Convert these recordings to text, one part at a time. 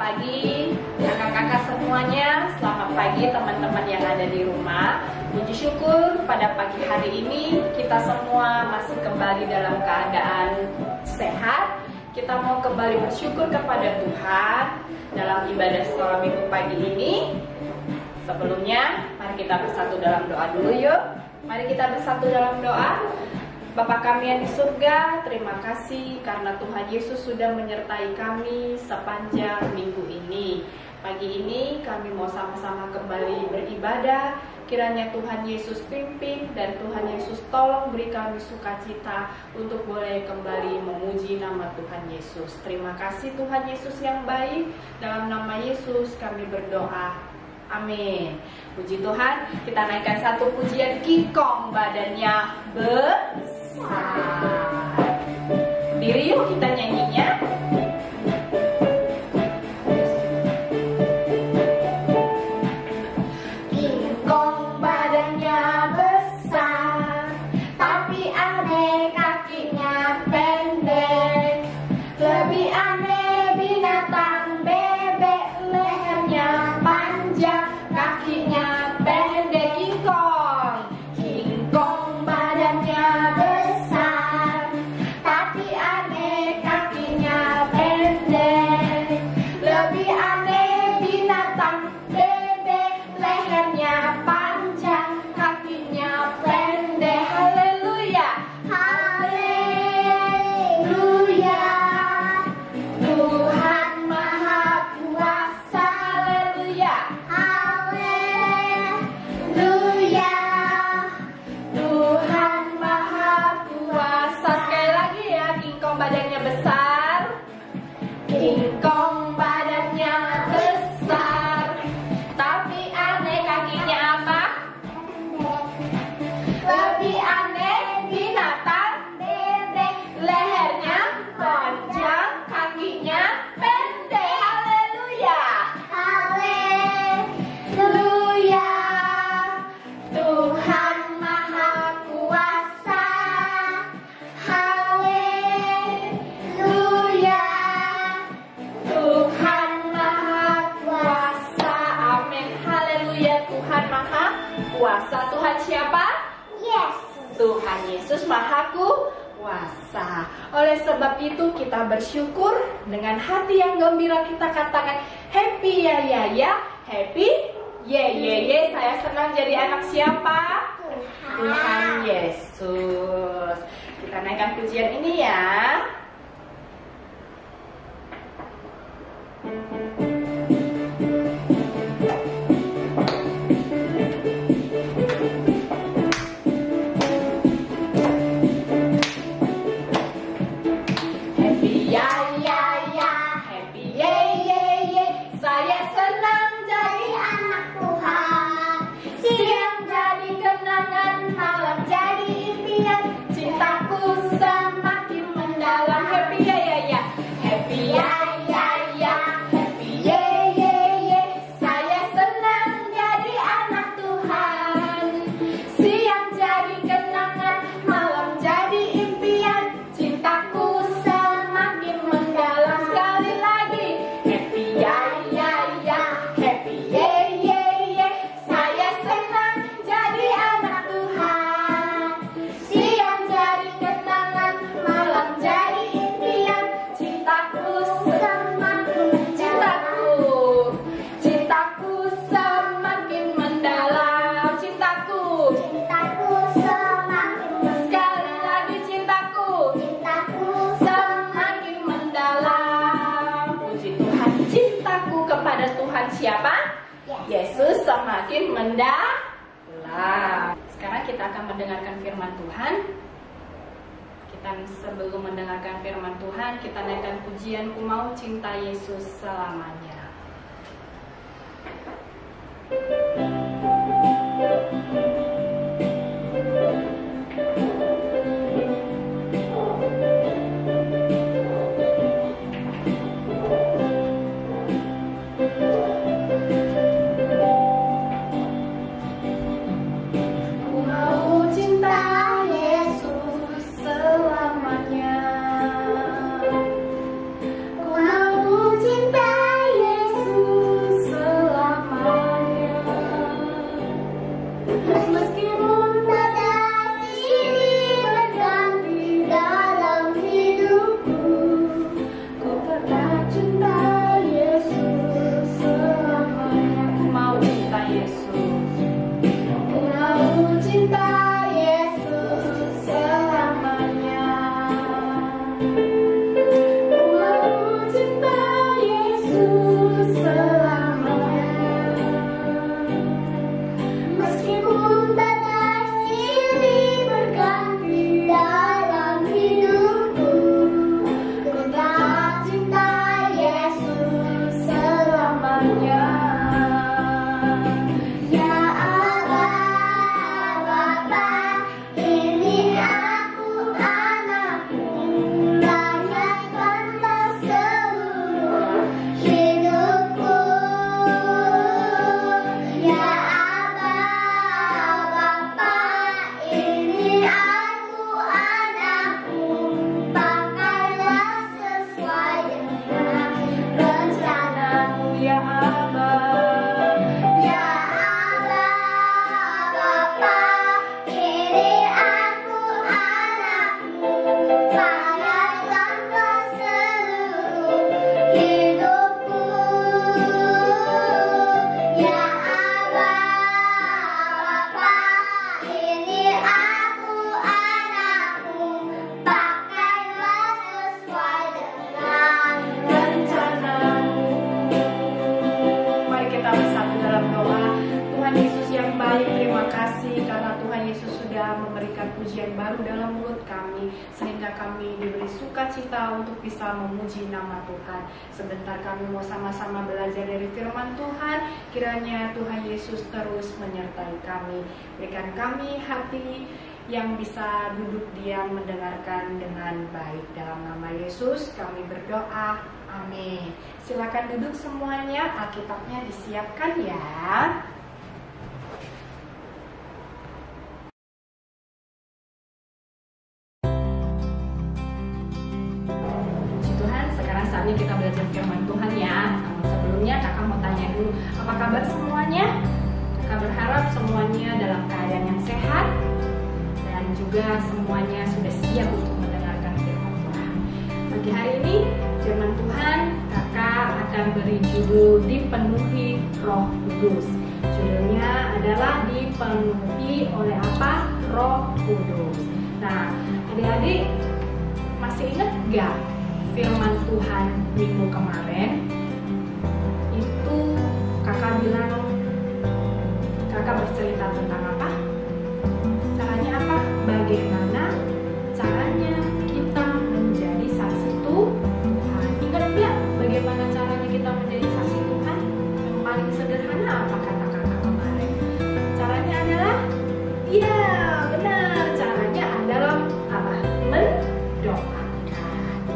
pagi kakak-kakak semuanya, selamat pagi teman-teman yang ada di rumah. Puji syukur pada pagi hari ini kita semua masih kembali dalam keadaan sehat. Kita mau kembali bersyukur kepada Tuhan dalam ibadah sekolah minggu pagi ini. Sebelumnya, mari kita bersatu dalam doa dulu yuk. Mari kita bersatu dalam doa. Bapa kami yang di surga, terima kasih karena Tuhan Yesus sudah menyertai kami sepanjang minggu ini. Pagi ini kami mau sama-sama kembali beribadah. Kiranya Tuhan Yesus pimpin dan Tuhan Yesus tolong beri kami sukacita untuk boleh kembali memuji nama Tuhan Yesus. Terima kasih Tuhan Yesus yang baik. Dalam nama Yesus kami berdoa. Amin. Puji Tuhan, kita naikkan satu pujian Kikong badannya besar. Diri yuk kita nyanyinya. Kikong badannya besar, tapi aneh kakinya pendek. Lebih aneh binatang bebek, lehernya panjang, kakinya pendek. Kikong, kikong badannya besar, tapi aneh kakinya pendek. Lebih aneh binatang bebek, lehernya panjang, kakinya pendek. Haleluya, haleluya. Tuhan Maha Kuasa, haleluya, haleluya. Tuhan Maha Kuasa. Sekali lagi ya, kingkong badannya besar. Kingkong badannya besar, tapi aneh kakinya apa? Lebih aneh binatang bebek, lehernya panjang, kakinya pendek. Haleluya, haleluya. Tuhan Maha Kuasa, haleluya. Tuhan Maha Kuasa, amin. Haleluya, Tuhan Maha Kuasa. Tuhan siapa? Yesus. Tuhan Yesus Maha Kuasa. Oleh sebab itu kita bersyukur dengan hati yang gembira kita katakan happy ya ya ya, happy ye ye ye. Saya senang jadi anak siapa? Tuhan Yesus. Kita naikkan pujian ini ya. Happy ya ya ya, happy ye ye ye. Saya senang jadi anak Tuhan. Siang jadi kenangan, malam jadi impian. Cintaku semakin mendalam. Happy ya ya ya, happy ya ya ya, happy ye ye ye. Saya senang jadi anak Tuhan. Siang jadi kenangan, malam jadi impian. Cintaku semakin mendalam. Sekali lagi, happy ya ya ya, happy ye ye ye. Saya senang jadi anak Tuhan. Siang jadi kenangan, malam jadi impian. Cintaku semakin, cintaku semakin mendalam. Cintaku semakin, sekali lagi cintaku semakin mendalam. Puji Tuhan, cintaku kepada Tuhan siapa? Yesus semakin mendalam. Sekarang kita akan mendengarkan firman Tuhan. Kita sebelum mendengarkan firman Tuhan, kita naikkan pujian Ku Mau Cinta Yesus Selamanya. Ku mau cinta Yesus selamanya. Ku mau cinta Yesus baru dalam mulut kami, sehingga kami diberi sukacita untuk bisa memuji nama Tuhan. Sebentar kami mau sama-sama belajar dari firman Tuhan. Kiranya Tuhan Yesus terus menyertai kami. Berikan kami hati yang bisa duduk diam mendengarkan dengan baik. Dalam nama Yesus kami berdoa, amin. Silakan duduk semuanya, Alkitabnya disiapkan ya. Puji Tuhan, sekarang saatnya kita belajar firman Tuhan ya. Namun sebelumnya kakak mau tanya dulu, apa kabar semuanya? Kakak berharap semuanya dalam keadaan yang sehat dan juga semuanya sudah siap untuk mendengarkan firman Tuhan. Pagi hari ini firman Tuhan kakak akan beri judul Dipenuhi Roh Kudus. Judulnya adalah dipenuhi oleh apa? Roh Kudus. Nah, adik-adik masih ingat gak firman Tuhan minggu kemarin? Itu kakak bilang, kakak bercerita tentang apa? Caranya apa? Bagaimana caranya kita menjadi saksi Tuhan. Ingat gak bagaimana caranya kita menjadi saksi Tuhan? Yang paling sederhana apa kata kakak kemarin? Caranya adalah, iya benar, caranya adalah apa? Mendoakan.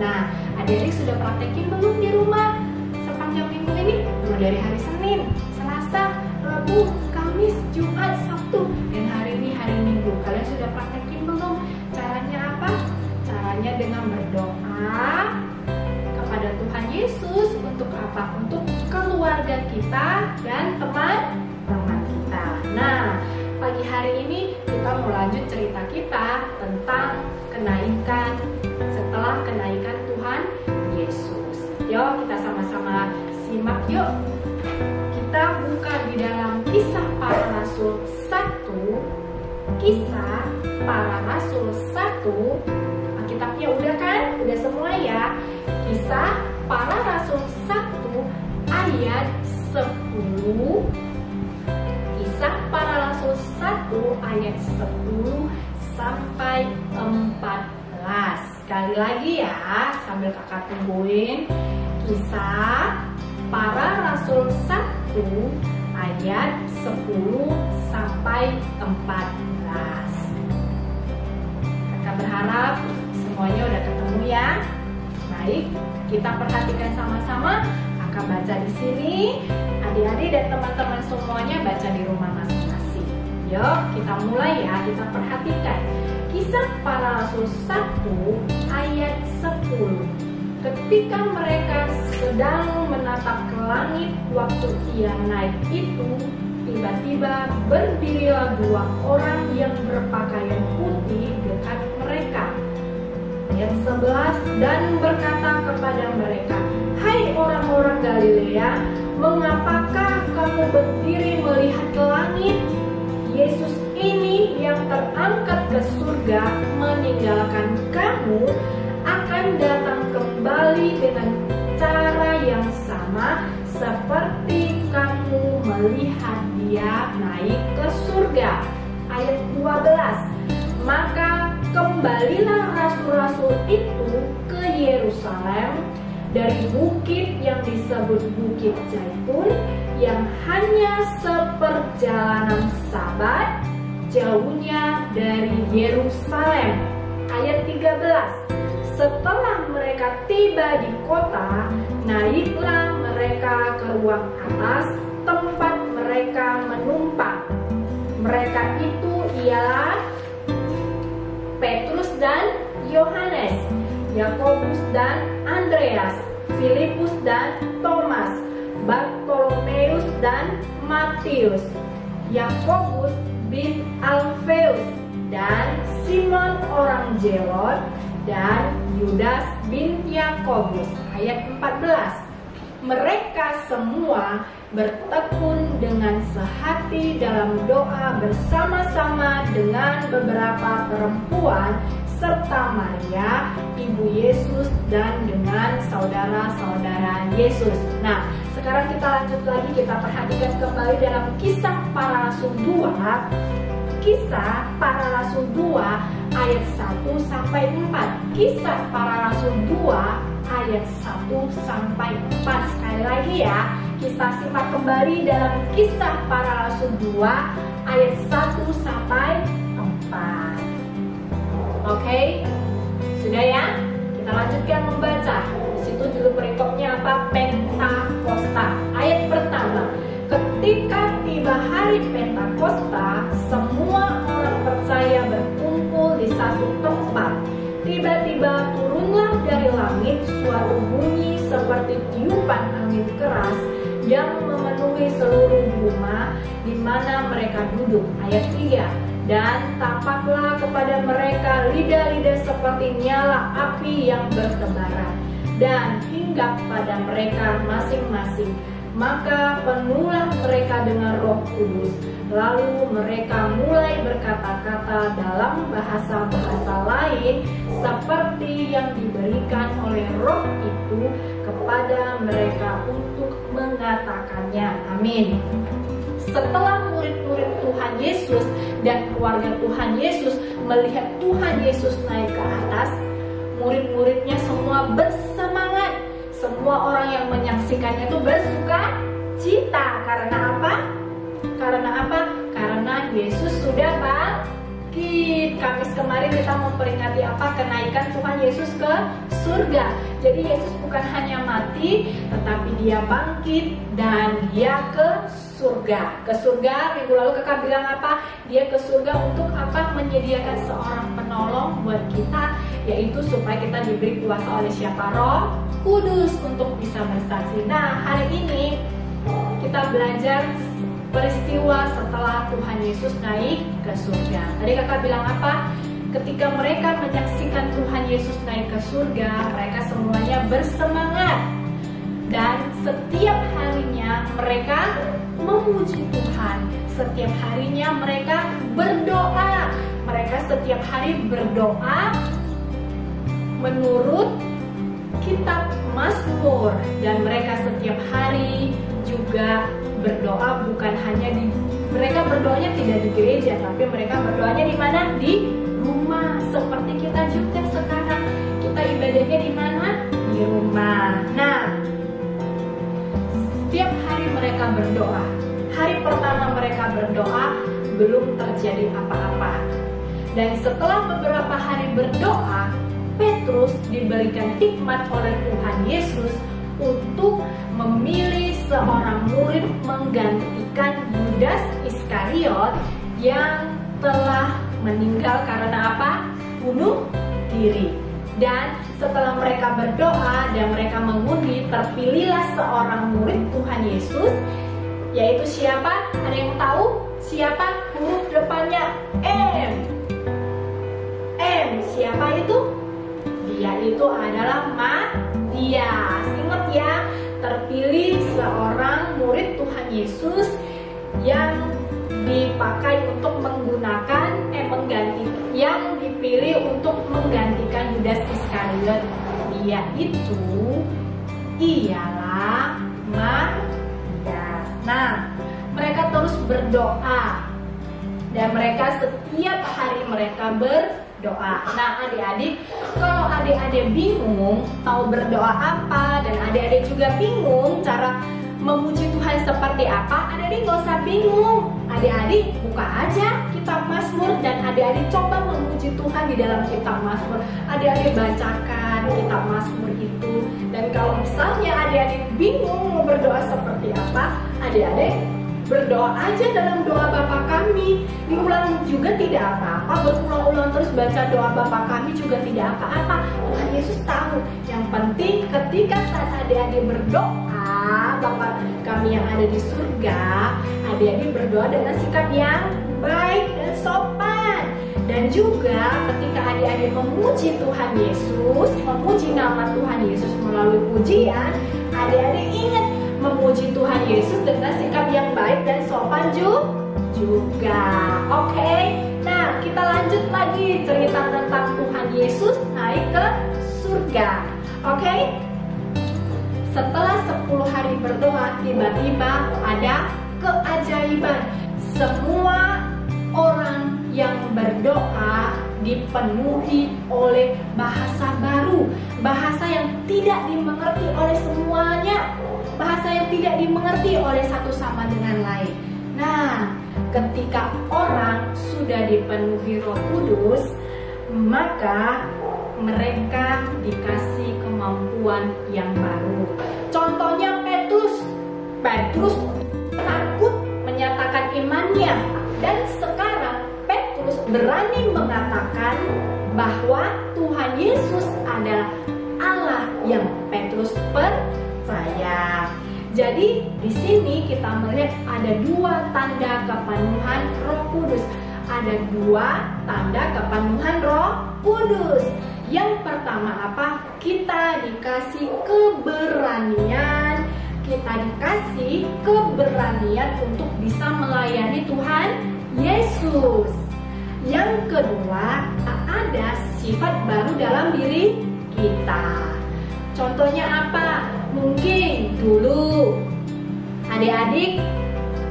Nah, adik-adik sudah praktekin belum di rumah sepanjang minggu ini? Mulai dari hari Senin, Selasa, Rabu, Kamis, Jumat, Sabtu, dan hari ini hari Minggu. Kalian sudah praktekin belum? Caranya apa? Caranya dengan berdoa kepada Tuhan Yesus untuk apa? Untuk keluarga kita dan teman-teman kita. Nah, pagi hari ini kita mau lanjut cerita kita tentang kenaikan, setelah kenaikan Tuhan Yesus. Yuk kita sama-sama simak yuk. Kita buka di dalam Kisah Para Rasul 1. Kisah Para Rasul 1. Alkitabnya udah kan? Udah semua ya. Kisah Para Rasul 1 ayat 10. Kisah Para Rasul 1 ayat 10 sampai 14. Sekali lagi ya, sambil kakak tungguin. Kisah Para Rasul 1 ayat 10 sampai 14. Kakak berharap semuanya udah ketemu ya. Baik, kita perhatikan sama-sama. Kakak baca di sini, adik-adik dan teman-teman semuanya baca di rumah masing-masing. Yuk, kita mulai ya, kita perhatikan. Kisah Para Rasul 1 ayat 10. Ketika mereka sedang menatap ke langit waktu ia naik itu, tiba-tiba berdirilah 2 orang yang berpakaian putih dekat mereka. Ayat 11, dan berkata kepada mereka, "Hai orang-orang Galilea, mengapakah kamu berdiri melihat ke langit? Yesus ini yang terangkat ke surga meninggalkan kamu akan datang kembali dengan cara yang sama seperti kamu melihat dia naik ke surga." Ayat 12, maka kembalilah rasul-rasul itu ke Yerusalem dari bukit yang disebut Bukit Zaitun, yang hanya seperjalanan Sabat jauhnya dari Yerusalem. Ayat 13, setelah mereka tiba di kota, naiklah mereka ke ruang atas tempat mereka menumpang. Mereka itu ialah Petrus dan Yohanes, Yakobus dan Andreas, Filipus dan Thomas, Bartolomeus dan Matius, Yakobus bin Alfeus dan Simon orang Zelot, dan Yudas bin Yakobus. Ayat 14, mereka semua bertekun dengan sehati dalam doa bersama-sama dengan beberapa perempuan serta Maria, ibu Yesus, dan dengan saudara-saudara Yesus. Nah, sekarang kita lanjut lagi, kita perhatikan kembali dalam Kisah Para Rasul 2 Kisah Para Rasul 2 ayat 1 sampai 4. Kisah Para Rasul 2 ayat 1 sampai 4. Sekali lagi ya, kita simak kembali dalam Kisah Para Rasul 2 ayat 1 sampai 4. Oke, sudah ya? Kita lanjutkan membaca. Di situ judul perikopnya apa? Pentakosta. Ayat pertama. Ketika tiba hari Pentakosta, semua orang percaya berkumpul di satu tempat. Tiba-tiba turunlah dari langit suatu bunyi seperti tiupan angin keras yang memenuhi seluruh rumah di mana mereka duduk. Ayat 3. Dan tampaklah kepada mereka lidah-lidah seperti nyala api yang bertebaran, dan hinggap pada mereka masing-masing. Maka penuhlah mereka dengan Roh Kudus. Lalu mereka mulai berkata-kata dalam bahasa-bahasa lain seperti yang diberikan oleh Roh itu kepada mereka untuk mengatakannya. Amin. Setelah murid-murid Tuhan Yesus dan keluarga Tuhan Yesus melihat Tuhan Yesus naik ke atas, murid-muridnya semua bersemangat. Semua orang yang menyaksikannya itu bersuka cita. Karena apa? Karena apa? Karena Yesus sudah bangkit. Kamis kemarin kita memperingati apa? Kenaikan Tuhan Yesus ke surga. Jadi Yesus bukan hanya mati, tetapi dia bangkit dan dia ke surga. Ke surga, minggu lalu kakak bilang apa? Dia ke surga untuk apa? Menyediakan seorang penolong buat kita, yaitu supaya kita diberi kuasa oleh siapa? Roh Kudus untuk bisa bersaksi. Nah, hari ini kita belajar peristiwa setelah Tuhan Yesus naik ke surga. Tadi kakak bilang apa? Ketika mereka menyaksikan Tuhan Yesus naik ke surga, mereka semuanya bersemangat. Dan setiap harinya mereka memuji Tuhan. Setiap harinya mereka berdoa. Mereka setiap hari berdoa menurut kitab Mazmur. Dan mereka setiap hari juga berdoa, bukan hanya mereka berdoanya tidak di gereja, tapi mereka berdoanya di mana? Di rumah. Seperti kita juga sekarang, kita ibadahnya di mana? Di rumah. Nah, setiap hari mereka berdoa. Hari pertama mereka berdoa, belum terjadi apa-apa. Dan setelah beberapa hari berdoa, Petrus diberikan hikmat oleh Tuhan Yesus untuk memilih seorang murid menggantikan Yudas Iskariot yang telah meninggal karena apa? Bunuh diri. Dan setelah mereka berdoa dan mereka mengundi, terpilihlah seorang murid Tuhan Yesus, yaitu siapa? Ada yang tahu? Siapa? Huruf depannya M. M, siapa itu? Dia itu adalah Matias. Ingat ya, terpilih seorang murid Tuhan Yesus yang dipakai untuk yang dipilih untuk menggantikan Yudas Iskariot. Dia itu ialah Matias. Nah, mereka terus berdoa dan mereka setiap hari mereka berdoa. Nah, adik-adik, kalau adik-adik bingung mau berdoa apa dan adik-adik juga bingung cara memuji Tuhan seperti apa, adik-adik gak usah bingung. Adik-adik buka aja kitab Mazmur dan adik-adik coba memuji Tuhan di dalam kitab Mazmur. Adik-adik bacakan kitab Mazmur itu. Dan kalau misalnya adik-adik bingung mau berdoa seperti apa, adik-adik berdoa aja dalam doa Bapa Kami. Diulang juga tidak apa-apa, berulang-ulang terus baca doa Bapa Kami juga tidak apa-apa. Tuhan Yesus tahu. Yang penting ketika saat adik-adik berdoa, Bapa Kami yang ada di surga, adik-adik berdoa dengan sikap yang baik dan sopan. Dan juga ketika adik-adik memuji Tuhan Yesus, memuji nama Tuhan Yesus melalui pujian, adik-adik ingat memuji Tuhan Yesus dengan sikap yang baik dan sopan juga. Oke? Nah, kita lanjut lagi cerita tentang Tuhan Yesus naik ke surga. Oke? Setelah 10 hari berdoa, tiba-tiba ada keajaiban. Semua orang yang berdoa dipenuhi oleh bahasa baru, bahasa yang tidak dimengerti oleh semuanya, bahasa yang tidak dimengerti oleh satu sama dengan lain. Nah, ketika orang sudah dipenuhi Roh Kudus, maka mereka dikasih kemampuan yang baru. Contohnya Petrus takut menyatakan imannya, dan sekarang Petrus berani mengatakan bahwa Tuhan Yesus adalah Allah yang Petrus percaya. Jadi di sini kita melihat ada dua tanda kepenuhan Roh Kudus. Ada dua tanda kepenuhan Roh Kudus. Yang pertama apa? Kita dikasih keberanian. Kita dikasih keberanian untuk bisa melayani Tuhan Yesus. Yang kedua, ada sifat baru dalam diri kita. Contohnya apa? Mungkin dulu adik-adik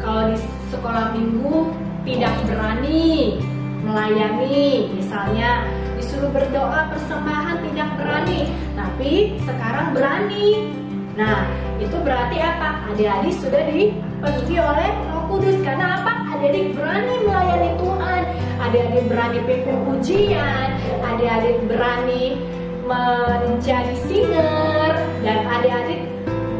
kalau di sekolah minggu tidak berani melayani, misalnya disuruh berdoa persembahan tidak berani, tapi sekarang berani. Nah, itu berarti apa? Adik-adik sudah dipenuhi oleh Roh Kudus. Karena apa? Adik-adik berani melayani Tuhan, adik-adik berani pimpin pujian, adik-adik berani menjadi singer, dan adik-adik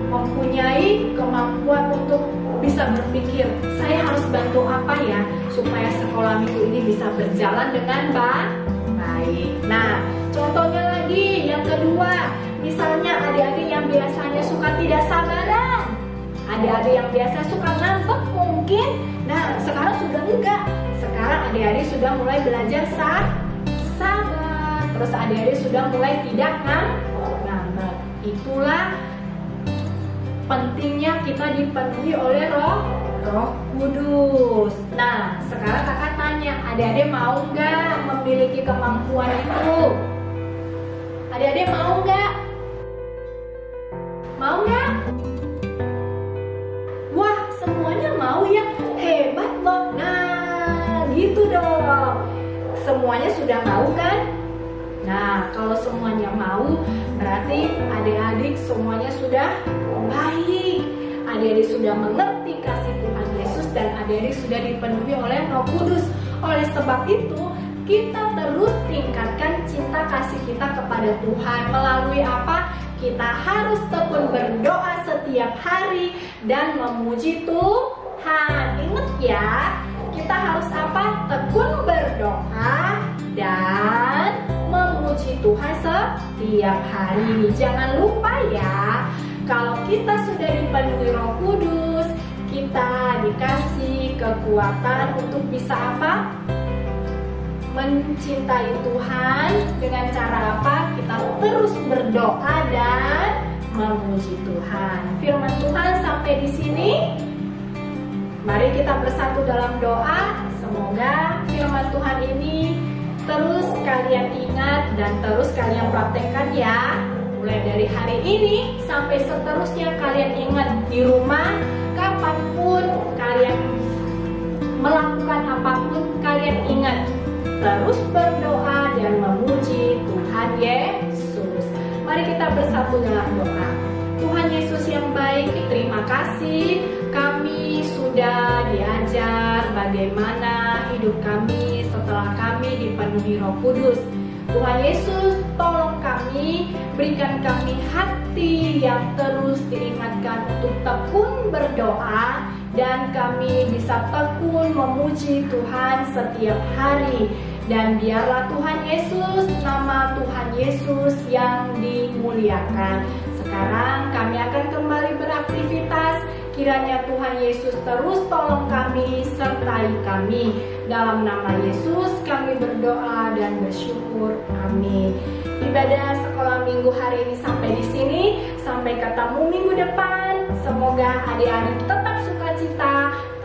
mempunyai kemampuan untuk bisa berpikir, saya harus bantu apa ya supaya sekolah minggu ini bisa berjalan dengan baik. Nah, contohnya lagi yang kedua, misalnya adik-adik yang biasanya suka tidak sabaran, adik-adik yang biasa suka ngambek mungkin, nah sekarang sudah enggak. Sekarang adik-adik sudah mulai belajar sabar, terus adik-adik sudah mulai tidak ngambek. Itulah pentingnya kita dipenuhi oleh Roh Kudus. Nah, sekarang kakak tanya, adik-adik mau nggak memiliki kemampuan itu? Adik-adik mau nggak? Mau nggak? Wah, semuanya mau ya? Hebat loh. Nah, gitu dong. Semuanya sudah mau kan? Nah, kalau semuanya mau, berarti adik-adik semuanya sudah baik. Adik-adik sudah mengerti kasih Tuhan Yesus, dan adik-adik sudah dipenuhi oleh Roh Kudus. Oleh sebab itu, kita terus tingkatkan cinta kasih kita kepada Tuhan. Melalui apa? Kita harus tekun berdoa setiap hari dan memuji Tuhan. Ingat ya, kita harus apa? Tekun berdoa dan memuji Tuhan setiap hari. Jangan lupa ya, kalau kita sudah dipenuhi Roh Kudus, kita dikasih kekuatan untuk bisa apa? Mencintai Tuhan. Dengan cara apa? Kita terus berdoa dan memuji Tuhan. Firman Tuhan sampai di sini. Mari kita bersatu dalam doa. Semoga firman Tuhan ini terus kalian ingat dan terus kalian praktekkan ya. Mulai dari hari ini sampai seterusnya kalian ingat di rumah, kapanpun kalian melakukan apapun, kalian ingat terus berdoa dan memuji Tuhan Yesus. Mari kita bersatu dalam doa. Tuhan Yesus yang baik, terima kasih kami sudah diajar bagaimana hidup kami setelah kami dipenuhi Roh Kudus. Tuhan Yesus, tolong kami, berikan kami hati yang terus diingatkan untuk tekun berdoa, dan kami bisa tekun memuji Tuhan setiap hari. Dan biarlah Tuhan Yesus, nama Tuhan Yesus yang dimuliakan. Sekarang kami akan kembali beraktivitas. Kiranya Tuhan Yesus terus tolong kami, sertai kami. Dalam nama Yesus kami berdoa dan bersyukur. Amin. Ibadah sekolah minggu hari ini sampai di sini. Sampai ketemu minggu depan. Semoga adik-adik tetap sukacita,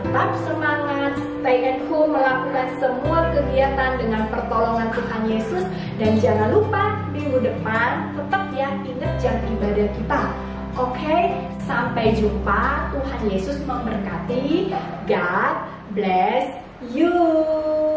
tetap semangat, stay at home, melakukan semua kegiatan dengan pertolongan Tuhan Yesus. Dan jangan lupa minggu depan tetap ya ingat jam ibadah kita. Oke, sampai jumpa. Tuhan Yesus memberkati. God bless you.